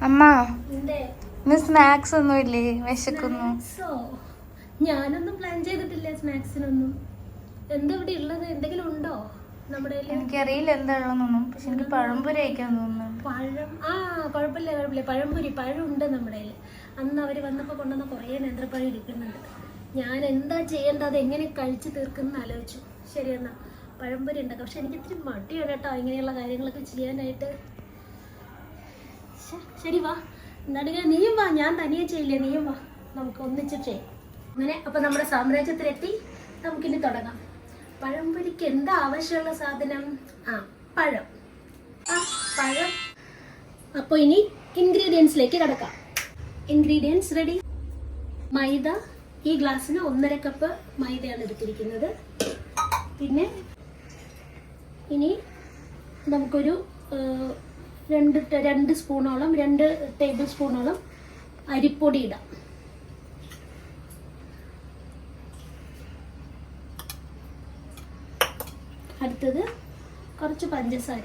അമ്മ ഇന്ന് സ്നാക്സ് ഒന്നും ഇല്ലേ? വിശക്കുന്നു. ഞാനൊന്നും പ്ലാൻ ചെയ്തിട്ടില്ല സ്നാക്സിനൊന്നും. എന്താ ഇവിടെ ഉള്ളത്? എന്തെങ്കിലും ഉണ്ടോ നമ്മുടെ? എനിക്കറിയില്ല എന്താ ഉള്ളതെന്നൊന്നും. പക്ഷെ എനിക്ക് പഴംപൊരി കഴിക്കാൻ തോന്നുന്നു. പഴം? കുഴപ്പമില്ല. പഴം ഉണ്ട് നമ്മുടെ കയ്യിൽ. അന്ന് അവർ വന്നപ്പോൾ കൊണ്ടുവന്ന കുറേ നേന്ത്രപ്പഴം ഇരിക്കുന്നുണ്ട്. ഞാൻ എന്താ ചെയ്യേണ്ടത്, അത് എങ്ങനെ കഴിച്ച് തീർക്കുമെന്ന് ആലോചിച്ചു. ശരി, എന്നാൽ പഴംപൊരി ഉണ്ടാക്കാം. പക്ഷെ എനിക്ക് ഇത്തിരി മടിയാണ് കേട്ടോ ഇങ്ങനെയുള്ള കാര്യങ്ങളൊക്കെ ചെയ്യാനായിട്ട്. ശരി, വാ. എന്നാണെങ്കിൽ നീയും വാ, ഞാൻ തനിയെ ചെയ്യില്ലേ, നീയും വാ, നമുക്ക് ഒന്നിച്ച് ചെയ്യാം. അങ്ങനെ അപ്പോൾ നമ്മുടെ സാമ്രാജ്യത്തിലെത്തി. നമുക്കിനി തുടങ്ങാം. പഴംപൊരിക്ക് എന്താ ആവശ്യമുള്ള സാധനം? പഴം. അപ്പോൾ ഇനി ഇൻഗ്രീഡിയൻസിലേക്ക് കിടക്കാം. Ingredients ready. മൈദ, ഈ ഗ്ലാസ്സിന് 1.5 കപ്പ് മൈദയാണ് എടുത്തിരിക്കുന്നത്. പിന്നെ ഇനി നമുക്കൊരു 2 സ്പൂണോളം 2 ടേബിൾ സ്പൂണോളം അരിപ്പൊടി ഇടാം. അടുത്തത് കുറച്ച് പഞ്ചസാര,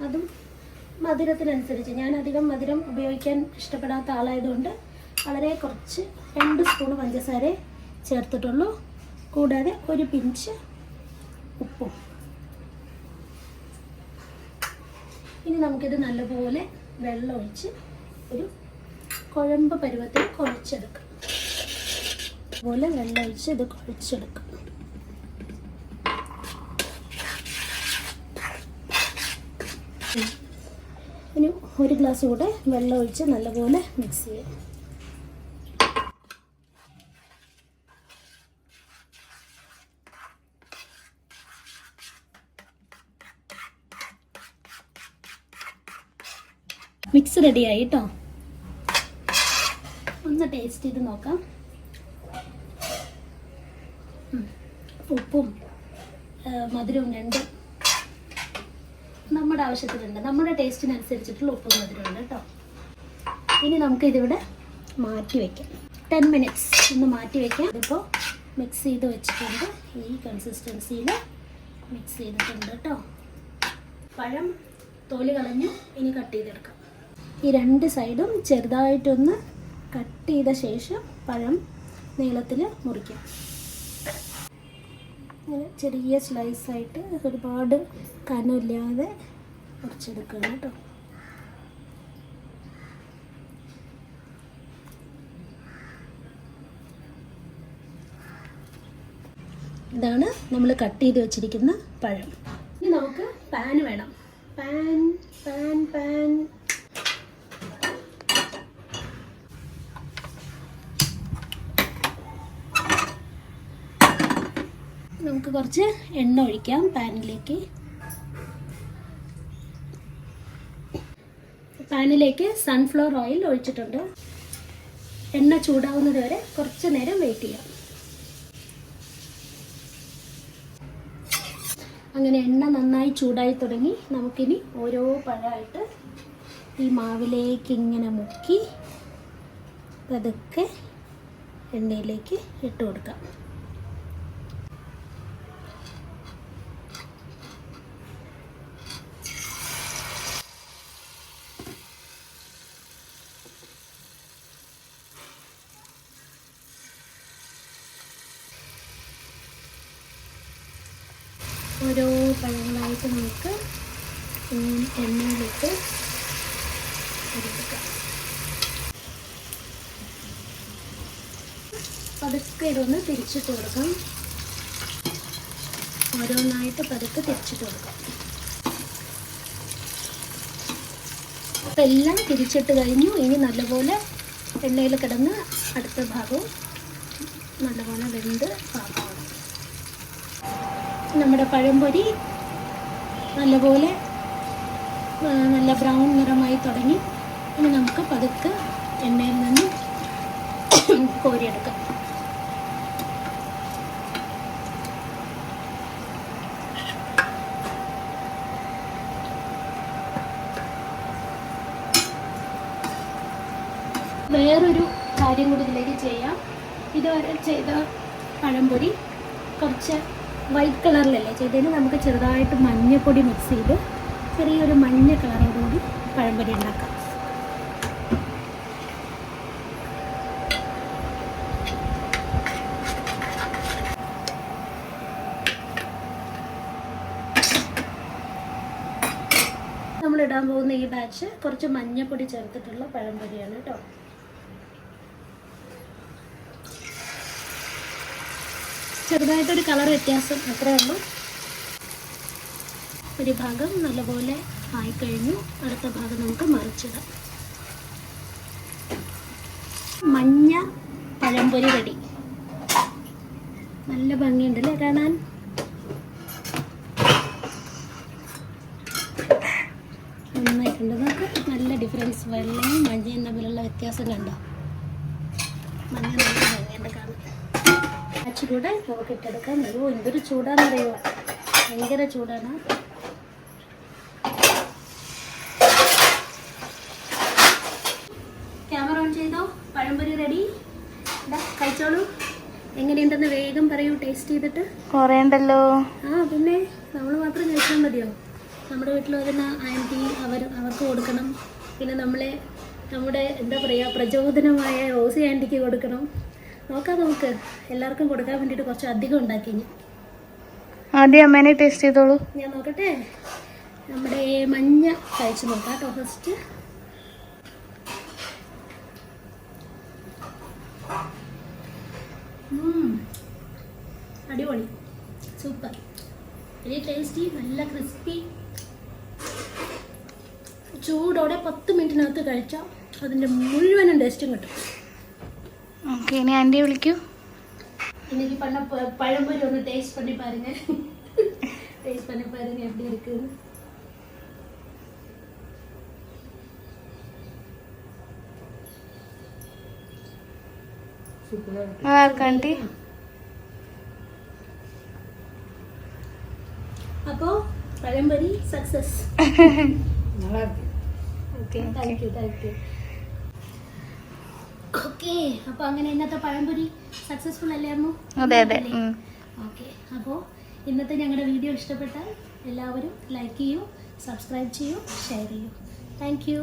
അതും മധുരത്തിനനുസരിച്ച്. ഞാൻ അധികം മധുരം ഉപയോഗിക്കാൻ ഇഷ്ടപ്പെടാത്ത ആളായതുകൊണ്ട് വളരെ കുറച്ച് 2 സ്പൂൺ പഞ്ചസാര ചേർത്തിട്ടുള്ളൂ. കൂടാതെ ഒരു പിഞ്ച് ഉപ്പും. ഇനി നമുക്കിത് നല്ലപോലെ വെള്ളം ഒഴിച്ച് ഒരു കുഴമ്പ് പരുവത്തിൽ കുഴച്ചെടുക്കാം. അതുപോലെ വെള്ളം ഒഴിച്ച് ഇത് കുഴച്ചെടുക്കാം. ഇനി 1 ഗ്ലാസ് കൂടെ വെള്ളം ഒഴിച്ച് നല്ലപോലെ മിക്സ് ചെയ്യാം. മിക്സ് റെഡിയായി കേട്ടോ. ഒന്ന് ടേസ്റ്റ് ചെയ്ത് നോക്കാം. ഉപ്പും മധുരവും രണ്ടും നമ്മുടെ ആവശ്യത്തിനുണ്ട്. നമ്മുടെ ടേസ്റ്റിനനുസരിച്ചിട്ടുള്ള ഉപ്പും മധുരമുണ്ട് കേട്ടോ. ഇനി നമുക്ക് ഇതിവിടെ മാറ്റി വയ്ക്കാം. 10 മിനിറ്റ്സ് ഒന്ന് മാറ്റി വയ്ക്കാം. ഇതിപ്പോൾ മിക്സ് ചെയ്ത് വെച്ചിട്ടുണ്ട്. ഈ കൺസിസ്റ്റൻസിയിൽ മിക്സ് ചെയ്തിട്ടുണ്ട് കേട്ടോ. പഴം തോല് കളഞ്ഞു. ഇനി കട്ട് ചെയ്തെടുക്കാം. ഈ 2 സൈഡും ചെറുതായിട്ടൊന്ന് കട്ട് ചെയ്ത ശേഷം പഴം നീളത്തിൽ മുറിക്കാം. ഇങ്ങനെ ചെറിയ സ്ലൈസായിട്ട് ഒരുപാട് കനമില്ലാതെ മുറിച്ചെടുക്കണം കേട്ടോ. ഇതാണ് നമ്മൾ കട്ട് ചെയ്ത് വെച്ചിരിക്കുന്ന പഴം. ഇനി നമുക്ക് പാൻ വേണം. പാൻ നമുക്ക് കുറച്ച് എണ്ണ ഒഴിക്കാം പാനിലേക്ക്. പാനിലേക്ക് സൺഫ്ലവർ ഓയിൽ ഒഴിച്ചിട്ടുണ്ട്. എണ്ണ ചൂടാവുന്നത് വരെ കുറച്ച് നേരം വെയിറ്റ് ചെയ്യാം. അങ്ങനെ എണ്ണ നന്നായി ചൂടായി തുടങ്ങി. നമുക്കിനി ഓരോ പഴമായിട്ട് ഈ മാവിലേക്ക് ഇങ്ങനെ മുക്കി പതുക്കെ എണ്ണയിലേക്ക് ഇട്ട് കൊടുക്കാം. ഓരോ പഴങ്ങളായിട്ട് നമുക്ക് എണ്ണയിലിട്ട് എടുക്കാം. പതുക്കെ ഇതൊന്ന് തിരിച്ചിട്ട് കൊടുക്കാം. ഓരോന്നായിട്ട് പതുക്കെ തിരിച്ചിട്ട് കൊടുക്കാം. അപ്പം എല്ലാം തിരിച്ചിട്ട് കഴിഞ്ഞു. ഇനി നല്ലപോലെ എണ്ണയിൽ കിടന്ന് അടുത്ത ഭാഗവും നല്ലപോലെ വെന്ത് പാകമാണ്. നമ്മുടെ പഴംപൊരി നല്ലപോലെ നല്ല ബ്രൗൺ നിറമായി തുടങ്ങി. ഇനി നമുക്ക് പതുക്കെ എണ്ണയിൽ നിന്ന് കോരിയെടുക്കാം. വേറൊരു കാര്യം കൂടി ഇതിലേക്ക് ചെയ്യാം. ഇതുവരെ ചെയ്ത പഴംപൊരി കുറച്ച് വൈറ്റ് കളറിലല്ലേ ചെയ്തതിന് നമുക്ക് ചെറുതായിട്ട് മഞ്ഞപ്പൊടി മിക്സ് ചെയ്ത് ചെറിയൊരു മഞ്ഞ കളറോടുകൂടി പഴംപൊരി ഉണ്ടാക്കാം. നമ്മൾ ഇടാൻ പോകുന്ന ഈ ബാച്ച് കുറച്ച് മഞ്ഞപ്പൊടി ചേർത്തിട്ടുള്ള പഴംപൊരിയാണ് കേട്ടോ. ചെറുതായിട്ടൊരു കളർ വ്യത്യാസം അത്രേ ഉള്ളൂ. ഒരു ഭാഗം നല്ലപോലെ ആയിക്കഴിഞ്ഞു. അടുത്ത ഭാഗം നമുക്ക് മറിച്ചിടാം. മഞ്ഞ പഴംപൊരി റെഡി. നല്ല ഭംഗിയുണ്ടല്ലേ കാണാൻ. നന്നായിട്ടുണ്ട്. നമുക്ക് നല്ല ഡിഫറൻസ്. വെള്ളയും മഞ്ഞയും തമ്മിലുള്ള വ്യത്യാസം കണ്ടോ? മഞ്ഞ നല്ല ഭംഗിയുണ്ട് കാണാൻ. കൂടെ നമുക്ക് ഇട്ടെടുക്കാം. അയ്യോ എന്തൊരു ചൂടാണെന്നറിയോ, ഭയങ്കര ചൂടാണ്. ക്യാമറ ഓൺ ചെയ്തോ. പഴംപൊരി റെഡി. കഴിച്ചോളൂ. എങ്ങനെയുണ്ടെന്ന് വേഗം പറയൂ ടേസ്റ്റ് ചെയ്തിട്ട്. കുറേ ഉണ്ടല്ലോ. പിന്നെ നമ്മൾ മാത്രം കഴിച്ചാൽ മതിയോ? നമ്മുടെ വീട്ടിൽ വരുന്ന ആൻറ്റി അവർക്ക് കൊടുക്കണം. പിന്നെ നമ്മുടെ എന്താ പറയുക, പ്രചോദനമായ റോസി ആൻറ്റിക്ക് കൊടുക്കണം. നോക്ക് എല്ലാവർക്കും കൊടുക്കാൻ വേണ്ടിയിട്ട് കുറച്ച് അധികം ഉണ്ടാക്കി. ആദ്യം അമ്മേനെ ടേസ്റ്റ് ചെയ്തോളൂ. ഞാൻ നോക്കട്ടെ. നമ്മുടെ മഞ്ഞ കഴിച്ച് നോക്കാം കേട്ടോ ഫസ്റ്റ്. അടിപൊളി, സൂപ്പർ, വെരി ടേസ്റ്റി, നല്ല ക്രിസ്പി. ചൂടോടെ 10 മിനിറ്റിനകത്ത് കഴിച്ചാൽ അതിൻ്റെ മുഴുവനും ടേസ്റ്റും കിട്ടും. ഓക്കെ, ഇനി ആൻറ്റിയെ വിളിക്കൂ. இன்னைக்கு பண்ண பழம்பொரி ஒன்று டேஸ்ட் பண்ணி பாருங்க. டேஸ்ட் பண்ணி பாருங்க எப்படி இருக்குன்னு. சூப்பரா இருக்கு ஆண்டி. அப்போ பழம்பொரி சக்சஸ். நல்லா இருக்கு. Okay, thank you. ഓക്കെ, അപ്പോൾ അങ്ങനെ ഇന്നത്തെ പഴംപൊരി സക്സസ്ഫുൾ അല്ലേ അമ്മു? അതെ. ഓക്കെ, അപ്പോൾ ഇന്നത്തെ ഞങ്ങളുടെ വീഡിയോ ഇഷ്ടപ്പെട്ടാൽ എല്ലാവരും ലൈക്ക് ചെയ്യൂ, സബ്സ്ക്രൈബ് ചെയ്യൂ, ഷെയർ ചെയ്യൂ. Thank you.